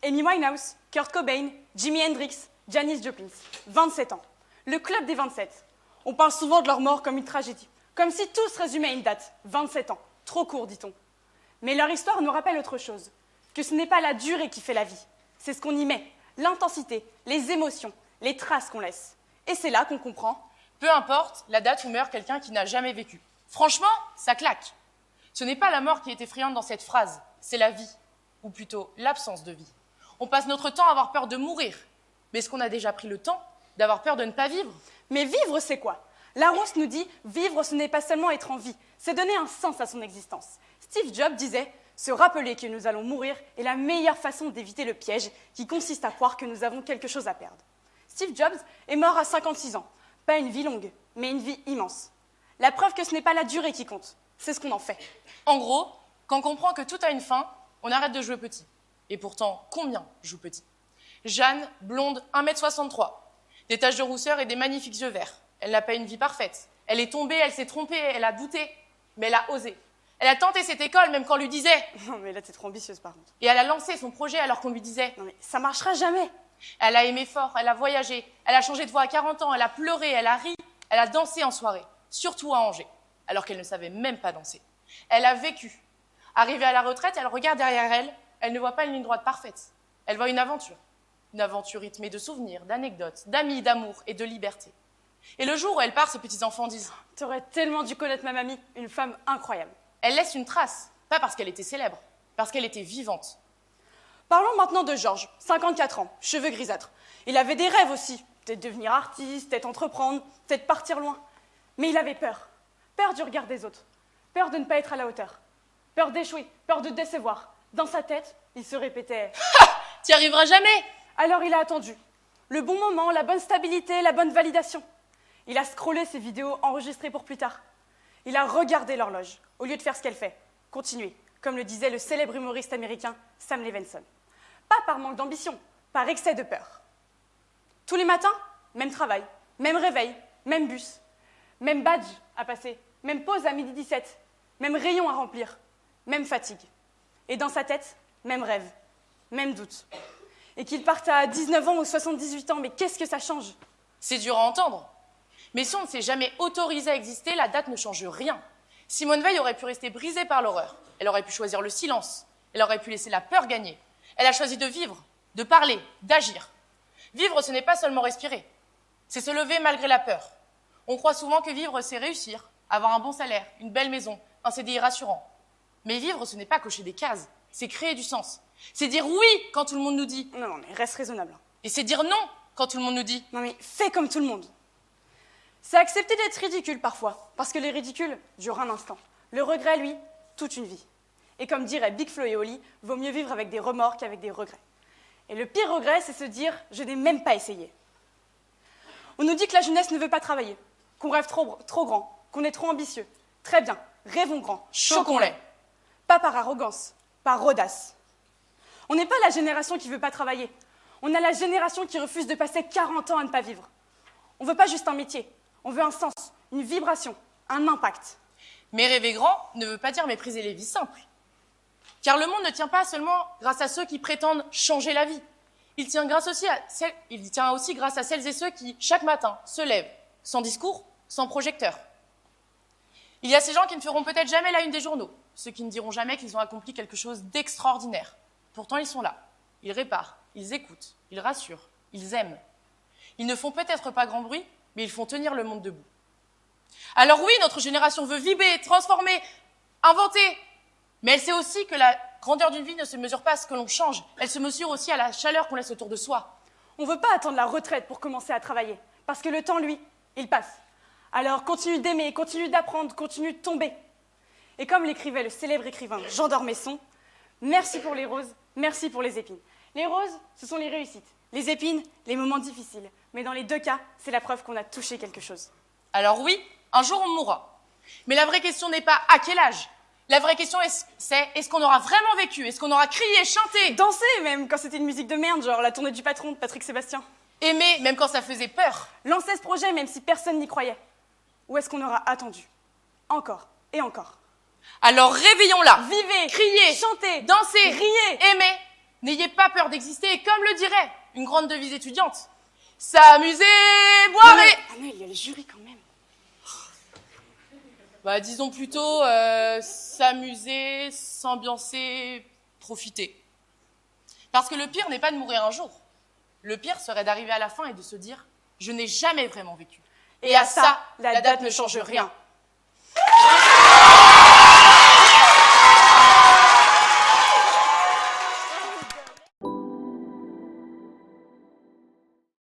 Amy Winehouse, Kurt Cobain, Jimi Hendrix, Janis Joplin, 27 ans. Le club des 27. On parle souvent de leur mort comme une tragédie, comme si tout se résumait à une date, 27 ans. Trop court, dit-on. Mais leur histoire nous rappelle autre chose, que ce n'est pas la durée qui fait la vie, c'est ce qu'on y met, l'intensité, les émotions, les traces qu'on laisse. Et c'est là qu'on comprend. Peu importe la date où meurt quelqu'un qui n'a jamais vécu. Franchement, ça claque. Ce n'est pas la mort qui est effrayante dans cette phrase, c'est la vie, ou plutôt l'absence de vie. On passe notre temps à avoir peur de mourir. Mais est-ce qu'on a déjà pris le temps d'avoir peur de ne pas vivre? Mais vivre, c'est quoi? Larousse nous dit, vivre, ce n'est pas seulement être en vie, c'est donner un sens à son existence. Steve Jobs disait, se rappeler que nous allons mourir est la meilleure façon d'éviter le piège qui consiste à croire que nous avons quelque chose à perdre. Steve Jobs est mort à 56 ans. Pas une vie longue, mais une vie immense. La preuve que ce n'est pas la durée qui compte, c'est ce qu'on en fait. En gros, quand on comprend que tout a une fin, on arrête de jouer petit. Et pourtant, combien jouent petit? Jeanne, blonde, 1m63, des taches de rousseur et des magnifiques yeux verts. Elle n'a pas une vie parfaite. Elle est tombée, elle s'est trompée, elle a douté, mais elle a osé. Elle a tenté cette école même quand on lui disait. Non mais là t'es trop ambitieuse par contre. Et elle a lancé son projet alors qu'on lui disait. Non mais ça marchera jamais. Elle a aimé fort, elle a voyagé, elle a changé de voix à 40 ans, elle a pleuré, elle a ri, elle a dansé en soirée, surtout à Angers, alors qu'elle ne savait même pas danser. Elle a vécu. Arrivée à la retraite, elle regarde derrière elle, elle ne voit pas une ligne droite parfaite. Elle voit une aventure rythmée de souvenirs, d'anecdotes, d'amis, d'amour et de liberté. Et le jour où elle part, ses petits-enfants disent « T'aurais tellement dû connaître ma mamie, une femme incroyable. » Elle laisse une trace, pas parce qu'elle était célèbre, parce qu'elle était vivante. Parlons maintenant de Georges, 54 ans, cheveux grisâtres. Il avait des rêves aussi, peut-être devenir artiste, peut-être entreprendre, peut-être partir loin. Mais il avait peur. Peur du regard des autres. Peur de ne pas être à la hauteur. Peur d'échouer, peur de décevoir. Dans sa tête, il se répétait « Ha! T'y arriveras jamais !» Alors il a attendu. Le bon moment, la bonne stabilité, la bonne validation. Il a scrollé ses vidéos enregistrées pour plus tard. Il a regardé l'horloge, au lieu de faire ce qu'elle fait. Continuer, comme le disait le célèbre humoriste américain Sam Levinson. Pas par manque d'ambition, par excès de peur. Tous les matins, même travail, même réveil, même bus, même badge à passer, même pause à 12h17, même rayon à remplir, même fatigue. Et dans sa tête, même rêve, même doute. Et qu'il parte à 19 ans ou 78 ans, mais qu'est-ce que ça change? C'est dur à entendre. Mais si on ne s'est jamais autorisé à exister, la date ne change rien. Simone Veil aurait pu rester brisée par l'horreur. Elle aurait pu choisir le silence. Elle aurait pu laisser la peur gagner. Elle a choisi de vivre, de parler, d'agir. Vivre, ce n'est pas seulement respirer. C'est se lever malgré la peur. On croit souvent que vivre, c'est réussir, avoir un bon salaire, une belle maison, un CDI rassurant. Mais vivre, ce n'est pas cocher des cases. C'est créer du sens. C'est dire oui quand tout le monde nous dit. Non, mais reste raisonnable. Et c'est dire non quand tout le monde nous dit. Non, mais fais comme tout le monde. C'est accepter d'être ridicule parfois, parce que les ridicules durent un instant. Le regret, lui, toute une vie. Et comme dirait Big Flo et Oli, vaut mieux vivre avec des remords qu'avec des regrets. Et le pire regret, c'est se dire « je n'ai même pas essayé ». On nous dit que la jeunesse ne veut pas travailler, qu'on rêve trop grand, qu'on est trop ambitieux. Très bien, rêvons grand, Choquons-les. Pas par arrogance, par audace. On n'est pas la génération qui ne veut pas travailler. On a la génération qui refuse de passer 40 ans à ne pas vivre. On ne veut pas juste un métier, on veut un sens, une vibration, un impact. Mais rêver grand ne veut pas dire mépriser les vies simples. Car le monde ne tient pas seulement grâce à ceux qui prétendent changer la vie. Il tient aussi grâce à celles et ceux qui, chaque matin, se lèvent, sans discours, sans projecteur. Il y a ces gens qui ne feront peut-être jamais la une des journaux, ceux qui ne diront jamais qu'ils ont accompli quelque chose d'extraordinaire. Pourtant, ils sont là. Ils réparent, ils écoutent, ils rassurent, ils aiment. Ils ne font peut-être pas grand bruit, mais ils font tenir le monde debout. Alors oui, notre génération veut vibrer, transformer, inventer. Mais elle sait aussi que la grandeur d'une vie ne se mesure pas à ce que l'on change. Elle se mesure aussi à la chaleur qu'on laisse autour de soi. On ne veut pas attendre la retraite pour commencer à travailler, parce que le temps, lui, il passe. Alors continue d'aimer, continue d'apprendre, continue de tomber. Et comme l'écrivait le célèbre écrivain Jean d'Ormesson, merci pour les roses, merci pour les épines. Les roses, ce sont les réussites. Les épines, les moments difficiles. Mais dans les deux cas, c'est la preuve qu'on a touché quelque chose. Alors oui, un jour on mourra. Mais la vraie question n'est pas à quel âge. La vraie question c'est est-ce qu'on aura vraiment vécu? Est-ce qu'on aura crié, chanté? Dansé même, quand c'était une musique de merde, genre la tournée du patron de Patrick Sébastien. Aimé, même quand ça faisait peur. Lancer ce projet, même si personne n'y croyait. Ou est-ce qu'on aura attendu? Encore et encore. Alors réveillons-la. Vivez, criez, chantez, dansez, riez. aimez. N'ayez pas peur d'exister et comme le dirait une grande devise étudiante, s'amuser, boire et... Ah mais il y a le jury quand même. Bah, disons plutôt s'amuser, s'ambiancer, profiter. Parce que le pire n'est pas de mourir un jour. Le pire serait d'arriver à la fin et de se dire « je n'ai jamais vraiment vécu ». Et à ça, la date ne change rien.